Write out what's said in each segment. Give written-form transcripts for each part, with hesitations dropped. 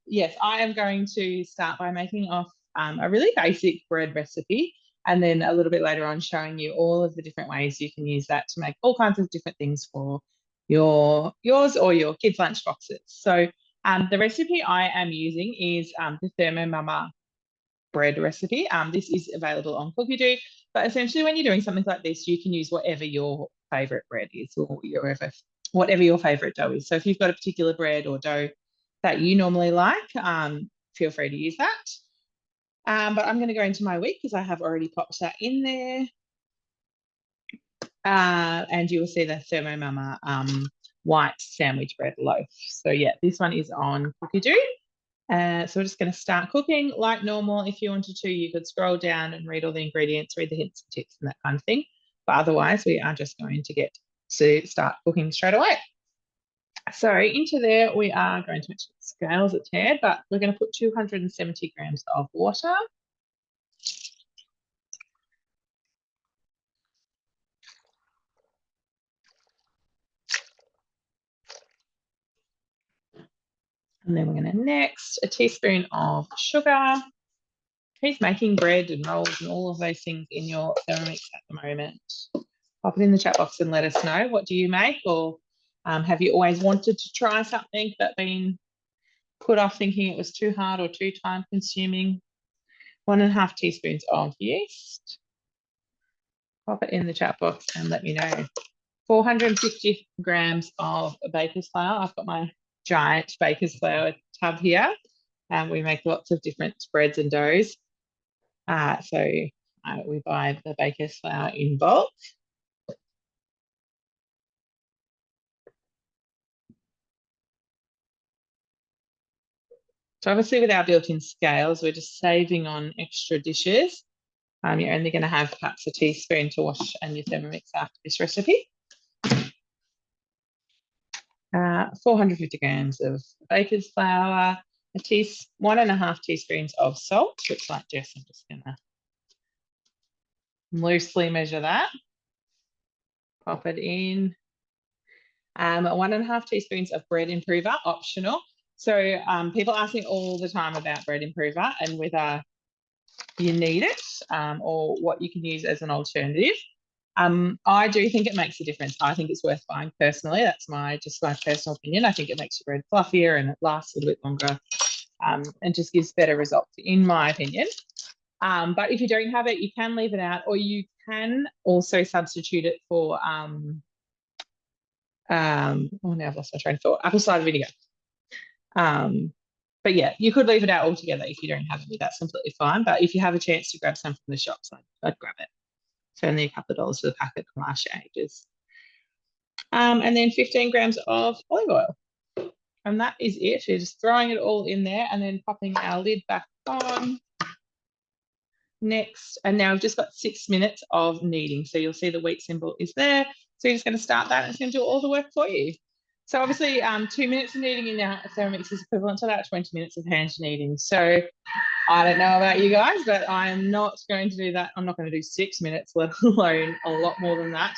yes, I am going to start by making off a really basic bread recipe, and then a little bit later on showing you all of the different ways you can use that to make all kinds of different things for yours or your kids' lunch boxes. So the recipe I am using is the Thermo Mama bread recipe. This is available on Cookie but essentially when you're doing something like this, you can use whatever your favorite bread is or whatever your favorite dough is. So if you've got a particular bread or dough that you normally like, feel free to use that. But I'm going to go into my wheat because I have already popped that in there. And you will see the Thermo Mama white sandwich bread loaf. So yeah, this one is on Cookie So we're just going to start cooking like normal. If you wanted to, you could scroll down and read all the ingredients, read the hints and tips and that kind of thing. But otherwise, we are just going to get to start cooking straight away. So into there, we are going to mention scales a tad, but we're going to put 270 grams of water. And then we're going to next a teaspoon of sugar. Who's making bread and rolls and all of those things in your Thermomix at the moment? Pop it in the chat box and let us know. What do you make? Or have you always wanted to try something but been put off thinking it was too hard or too time consuming? 1.5 teaspoons of yeast. Pop it in the chat box and let me know. 450 grams of baker's flour. I've got my giant baker's flour tub here. We make lots of different spreads and doughs. So we buy the baker's flour in bulk. So obviously with our built-in scales, we're just saving on extra dishes. You're only going to have perhaps a teaspoon to wash and your Thermomix after this recipe. 450 grams of baker's flour, 1.5 teaspoons of salt. Looks like Jess, I'm just going to loosely measure that. Pop it in. 1.5 teaspoons of bread improver, optional. So people ask me all the time about bread improver and whether you need it or what you can use as an alternative. I do think it makes a difference. I think it's worth buying personally. That's just my personal opinion. I think it makes your bread fluffier and it lasts a little bit longer and just gives better results, in my opinion. But if you don't have it, you can leave it out, or you can also substitute it for now I've lost my train of thought. Apple cider vinegar. But yeah, you could leave it out altogether if you don't have any. That's completely fine. But if you have a chance to grab some from the shops, I'd grab it. It's only a couple of dollars for the packet from last ages. And then 15 grams of olive oil. And that is it. You're just throwing it all in there and then popping our lid back on. Next, and now we've just got 6 minutes of kneading. So you'll see the wheat symbol is there. So you're just going to start that and it's going to do all the work for you. So obviously 2 minutes of kneading in our Thermomix is equivalent to about 20 minutes of hand kneading. So I don't know about you guys, but I'm not going to do that. I'm not going to do 6 minutes, let alone a lot more than that,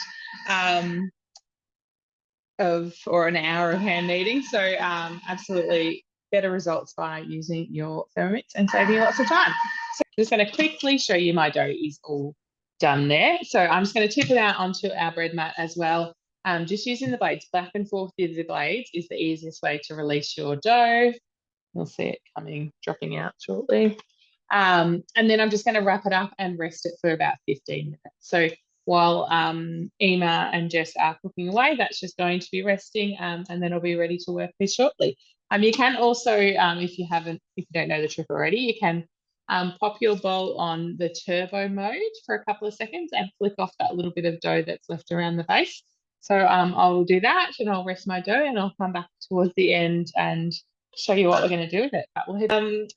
or an hour of hand kneading. So absolutely better results by using your Thermomix and saving you lots of time. So I'm just going to quickly show you my dough is all done there. So I'm just going to tip it out onto our bread mat as well. Just using the blades back and forth with the blades is the easiest way to release your dough. You'll see it dropping out shortly. And then I'm just going to wrap it up and rest it for about 15 minutes. So while Emma and Jess are cooking away, that's just going to be resting, and then I'll be ready to work this shortly. You can also, if you don't know the trick already, you can pop your bowl on the turbo mode for a couple of seconds and flick off that little bit of dough that's left around the base. So I'll do that and I'll rest my dough and I'll come back towards the end and show you what we're going to do with it. But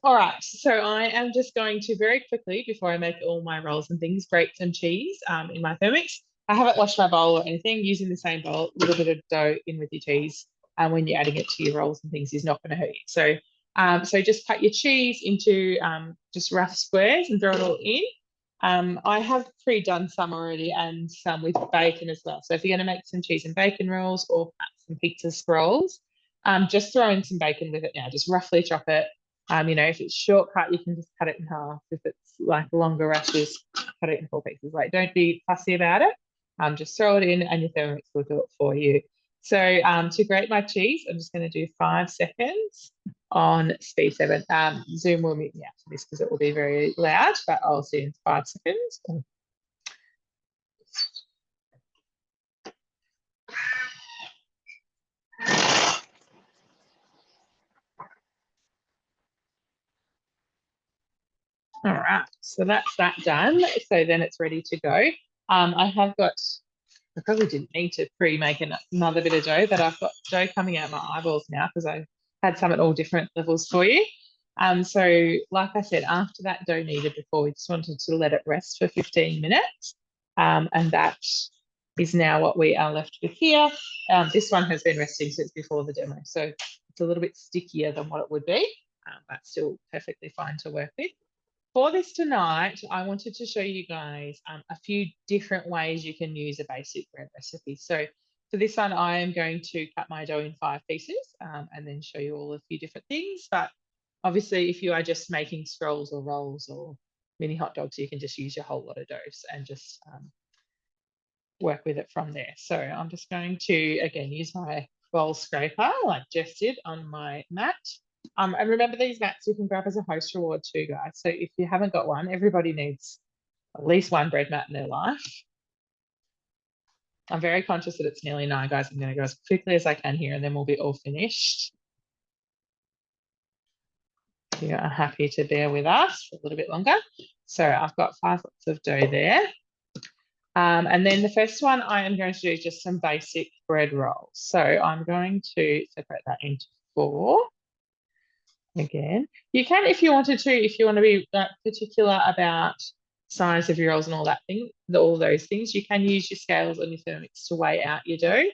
all right, so I am just going to very quickly, before I make all my rolls and things, grate some cheese in my Thermomix. I haven't washed my bowl or anything. Using the same bowl, a little bit of dough in with your cheese, and when you're adding it to your rolls and things is not going to hurt you. So just cut your cheese into just rough squares and throw it all in. I have pre-done some already and some with bacon as well. So if you're going to make some cheese and bacon rolls or some pizza scrolls, Just throw in some bacon with it now, just roughly chop it. You know, if it's shortcut, you can just cut it in half. If it's like longer rashes, cut it in 4 pieces. Like, don't be fussy about it. Just throw it in and your Thermomix will do it for you. So to grate my cheese, I'm just going to do 5 seconds on speed 7. Zoom will mute me out for this because it will be very loud, but I'll see you in 5 seconds. All right, so that's that done. So then it's ready to go. I have got, I probably didn't need to pre-make another bit of dough, but I've got dough coming out my eyeballs now because I had some at all different levels for you. So like I said, after that dough kneaded before, we just wanted to let it rest for 15 minutes. And that is now what we are left with here. This one has been resting since before the demo, so it's a little bit stickier than what it would be, but still perfectly fine to work with. For this tonight, I wanted to show you guys a few different ways you can use a basic bread recipe. So for this one, I am going to cut my dough in 5 pieces and then show you all a few different things. But obviously, if you are just making scrolls or rolls or mini hot dogs, you can just use your whole lot of doughs and just work with it from there. So I'm just going to, again, use my bowl scraper like Jess did on my mat. And remember, these mats you can grab as a host reward too, guys. So if you haven't got one, everybody needs at least one bread mat in their life. I'm very conscious that it's nearly 9, guys. I'm going to go as quickly as I can here and then we'll be all finished. You are happy to bear with us for a little bit longer. So I've got 5 lots of dough there. And then the first one I am going to do just some basic bread rolls. So I'm going to separate that into 4. Again, you can, if you wanted to, if you want to be particular about size of your rolls and all that thing, all those things, you can use your scales on your Thermomix to weigh out your dough.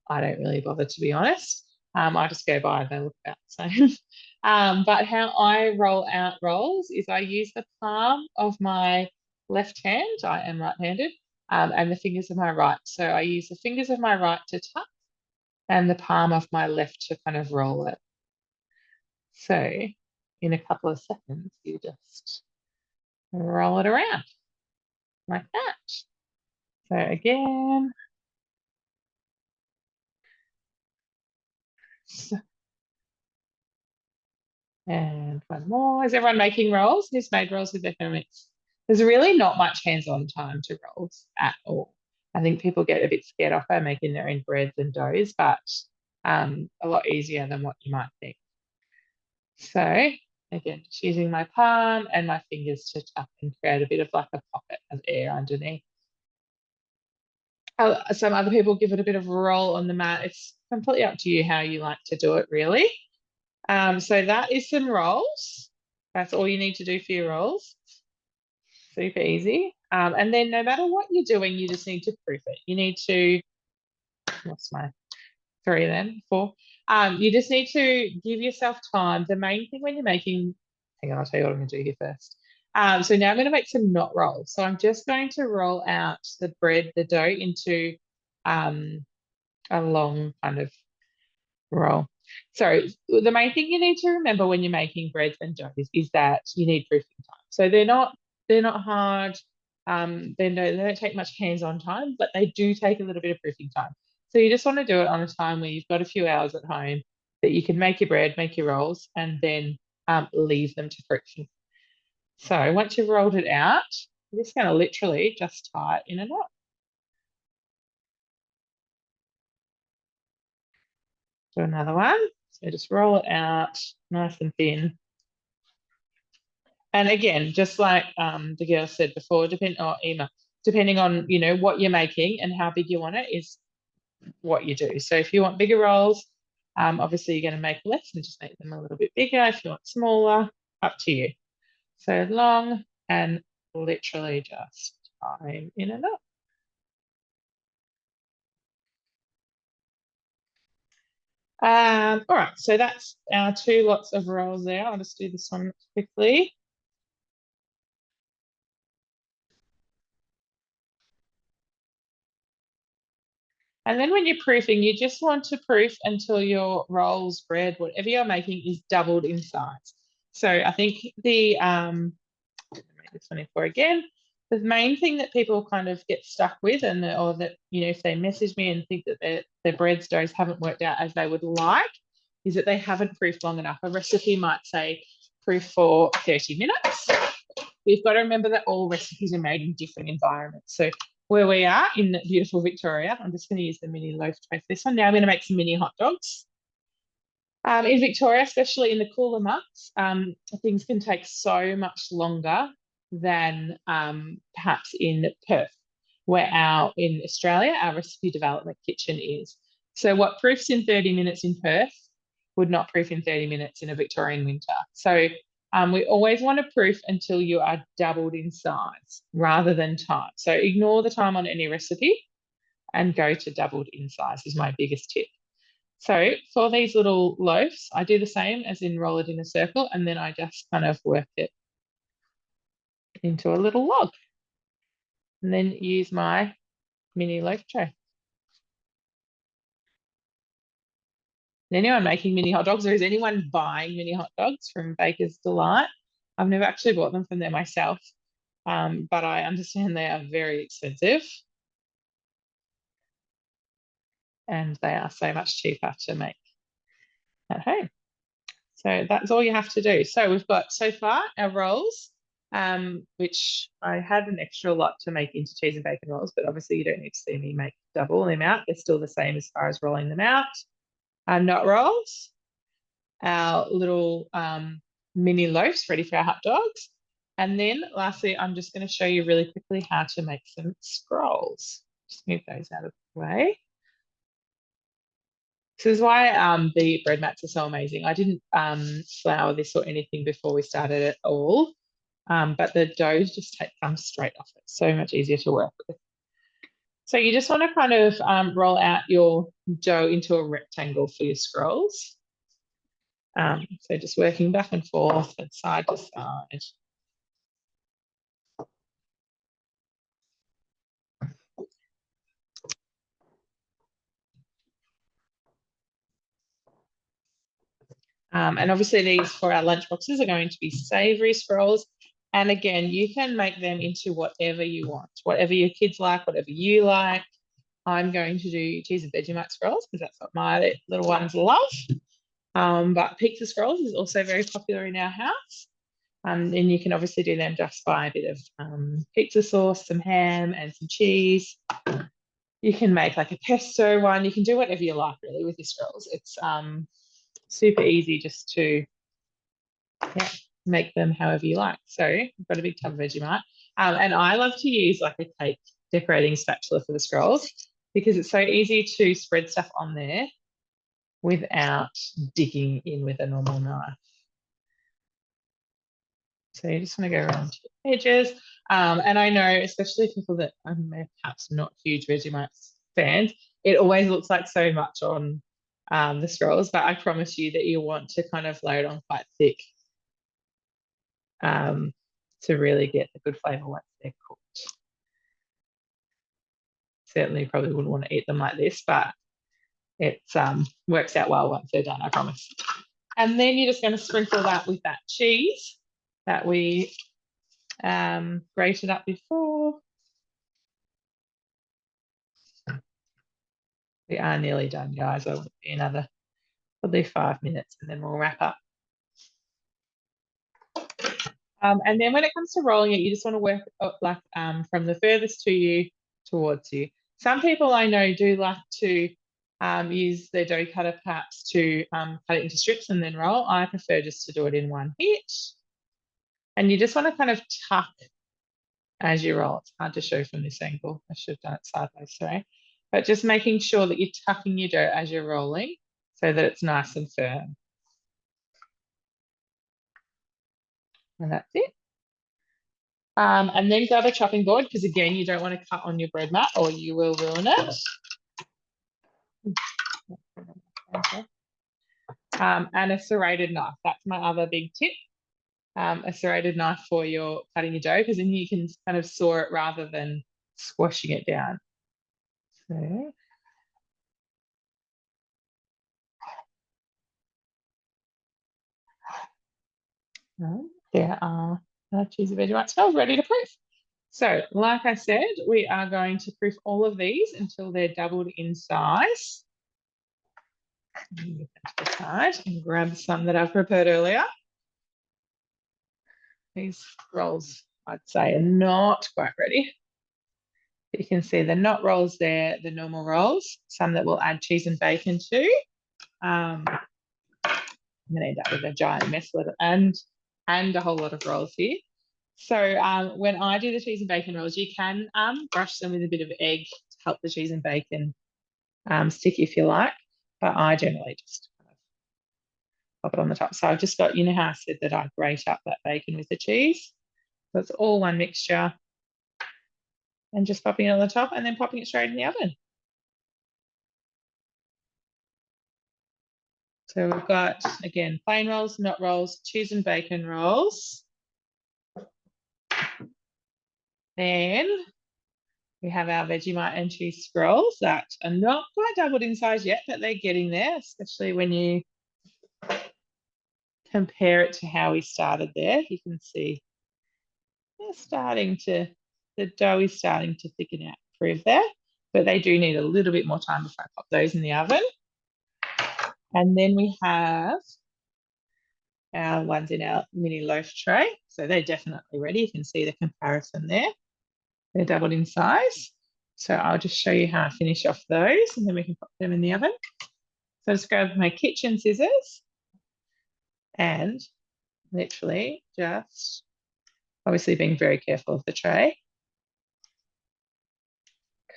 I don't really bother, to be honest. I just go by and they look about the same. But how I roll out rolls is I use the palm of my left hand, I am right-handed, and the fingers of my right. So I use the fingers of my right to tuck and the palm of my left to kind of roll it. So in a couple of seconds, you just roll it around like that. So again, and one more. Is everyone making rolls? Who's made rolls with their Thermomix? There's really not much hands-on time to rolls at all. I think people get a bit scared off by making their own breads and doughs, but a lot easier than what you might think. So again, just using my palm and my fingers to tuck and create a bit of like a pocket of air underneath. Some other people give it a bit of a roll on the mat. It's completely up to you how you like to do it, really. So that is some rolls. That's all you need to do for your rolls. Super easy. And then no matter what you're doing, you just need to proof it. You need to, what's my 3 then, 4? You just need to give yourself time. The main thing when you're making, hang on, I'll tell you what I'm going to do here first. So now I'm going to make some knot rolls. So I'm just going to roll out the bread, the dough into a long kind of roll. So the main thing you need to remember when you're making breads and doughs is that you need proofing time. So they're not hard. They don't take much hands-on time, but they do take a little bit of proofing time. So you just want to do it on a time where you've got a few hours at home that you can make your bread, make your rolls, and then leave them to proof. So once you've rolled it out, you're just going to literally just tie it in a knot. Do another one. So just roll it out nice and thin. And again, just like the girl said before, depending on, you know, what you're making and how big you want it is what you do. So if you want bigger rolls, obviously you're going to make less and just make them a little bit bigger. If you want smaller, up to you. So long and literally just tie in a knot. All right, so that's our 2 lots of rolls there. I'll just do this one quickly. And then when you're proofing, you just want to proof until your rolls, bread, whatever you're making is doubled in size. So I think the, make this 24 again, the main thing that people kind of get stuck with, and or that, you know, if they message me and think that their bread doughs haven't worked out as they would like, is that they haven't proofed long enough. A recipe might say proof for 30 minutes. We've got to remember that all recipes are made in different environments. So where we are in beautiful Victoria, I'm just going to use the mini loaf tray for this one. Now I'm going to make some mini hot dogs. In Victoria, especially in the cooler months, things can take so much longer than perhaps in Perth, where in Australia, our recipe development kitchen is. So what proofs in 30 minutes in Perth would not proof in 30 minutes in a Victorian winter. So we always want to proof until you are doubled in size rather than time. So ignore the time on any recipe and go to doubled in size is my biggest tip. So for these little loaves, I do the same as in roll it in a circle, and then I just kind of work it into a little log and then use my mini loaf tray. Is anyone making mini hot dogs, or is anyone buying mini hot dogs from Baker's Delight? I've never actually bought them from there myself, but I understand they are very expensive and they are so much cheaper to make at home. So that's all you have to do. So we've got so far our rolls, which I had an extra lot to make into cheese and bacon rolls, but obviously you don't need to see me make double them out. They're still the same as far as rolling them out. Our nut rolls, our little mini loaves ready for our hot dogs. And then lastly, I'm just going to show you really quickly how to make some scrolls. Just move those out of the way. This is why the bread mats are so amazing. I didn't flour this or anything before we started at all, but the dough just comes straight off. It's so much easier to work with. So you just want to kind of roll out your dough into a rectangle for your scrolls. So just working back and forth and side to side. And obviously these for our lunch boxes are going to be savoury scrolls. And again, you can make them into whatever you want, whatever your kids like, whatever you like. I'm going to do cheese and Vegemite scrolls because that's what my little ones love. But pizza scrolls is also very popular in our house. And you can obviously do them just by a bit of pizza sauce, some ham and some cheese. You can make like a pesto one. You can do whatever you like really with your scrolls. It's super easy just to make them however you like. So I've got a big tub of Vegemite. And I love to use like a cake decorating spatula for the scrolls because it's so easy to spread stuff on there without digging in with a normal knife. So you just want to go around the edges. And I know, especially people that are perhaps not huge Vegemite fans, it always looks like so much on the scrolls, but I promise you that you want to kind of lay it on quite thick to really get the good flavour once they're cooked. Certainly probably wouldn't want to eat them like this, but it works out well once they're done, I promise. And then you're just going to sprinkle that with that cheese that we grated up before. We are nearly done, guys. I'll be another probably 5 minutes and then we'll wrap up. And then when it comes to rolling it, you just want to work like from the furthest to you towards you. Some people I know do like to use their dough cutter perhaps to cut it into strips and then roll. I prefer just to do it in one hit. And you just want to kind of tuck as you roll. It's hard to show from this angle. I should have done it sideways, sorry. But just making sure that you're tucking your dough as you're rolling so that it's nice and firm. And that's it. And then grab a chopping board because again, you don't want to cut on your bread mat or you will ruin it. And a serrated knife. That's my other big tip. A serrated knife for your cutting your dough because then you can kind of saw it rather than squashing it down. So There are cheesy Vegemite smells ready to proof. So, like I said, we are going to proof all of these until they're doubled in size. To the side and grab some that I've prepared earlier. These rolls, I'd say, are not quite ready. You can see the not rolls there, the normal rolls, some that we'll add cheese and bacon to. I'm going to end up with a giant mess with it and a whole lot of rolls here. So when I do the cheese and bacon rolls, you can brush them with a bit of egg to help the cheese and bacon stick if you like, but I generally just kind of pop it on the top. So I've just got, you know how I said that I grate up that bacon with the cheese? So it's all one mixture and just popping it on the top and then popping it straight in the oven. So we've got, again, plain rolls, not rolls, cheese and bacon rolls. Then we have our Vegemite and cheese scrolls that are not quite doubled in size yet, but they're getting there, especially when you compare it to how we started there. You can see they're the dough is starting to thicken out, prove there, but they do need a little bit more time before I pop those in the oven. And then we have our ones in our mini loaf tray. So they're definitely ready. You can see the comparison there. They're doubled in size. So I'll just show you how I finish off those and then we can pop them in the oven. So just grab my kitchen scissors and literally just, obviously being very careful of the tray,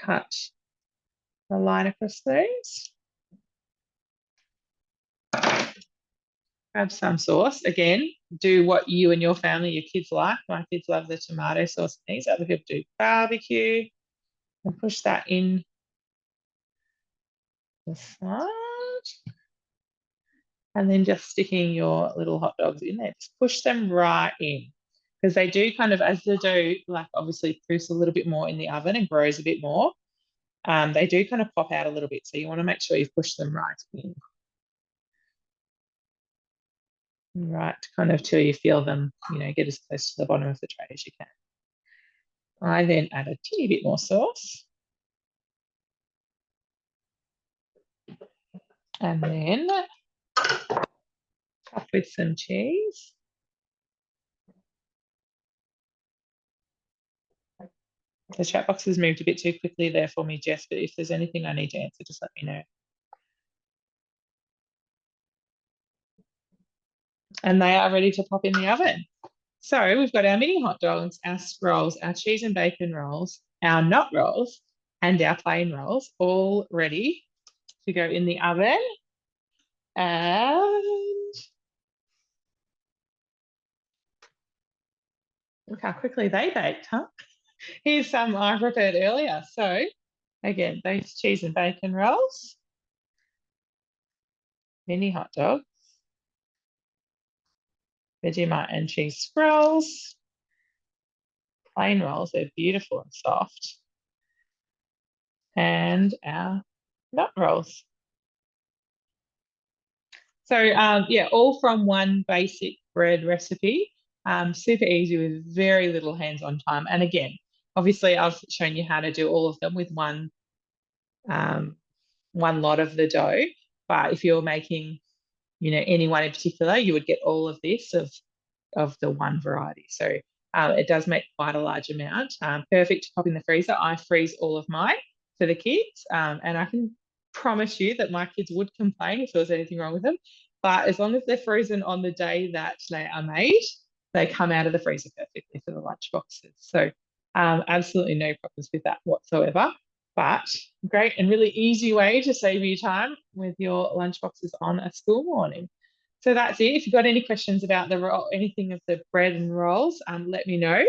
cut a line across those. Grab some sauce. Again, do what you and your family, your kids like. My kids love the tomato sauce and these. Other people do barbecue. And push that in the side. And then just sticking your little hot dogs in there. Just push them right in. Because they do kind of, as the dough, like obviously proofs a little bit more in the oven and grows a bit more, they do kind of pop out a little bit. So you want to make sure you push them right in. Right, kind of till you feel them, get as close to the bottom of the tray as you can. I then add a teeny bit more sauce. And then top with some cheese. The chat box has moved a bit too quickly there for me, Jess, but if there's anything I need to answer, just let me know. And they are ready to pop in the oven. So we've got our mini hot dogs, our scrolls, our cheese and bacon rolls, our not rolls, and our plain rolls all ready to go in the oven. And look how quickly they baked, huh? Here's some I prepared earlier. So again, those cheese and bacon rolls, mini hot dogs, Vegemite and cheese scrolls, plain rolls, they're beautiful and soft, and our nut rolls. So yeah, all from one basic bread recipe, super easy with very little hands-on time. And again, obviously I've shown you how to do all of them with one lot of the dough, but if you're making, any one in particular, you would get all of this of the one variety. So it does make quite a large amount. Perfect to pop in the freezer. I freeze all of mine for the kids, and I can promise you that my kids would complain if there was anything wrong with them. But as long as they're frozen on the day that they are made, they come out of the freezer perfectly for the lunch boxes. So absolutely no problems with that whatsoever. But great and really easy way to save you time with your lunch boxes on a school morning. So that's it. If you've got any questions about the roll, anything of the bread and rolls, let me know.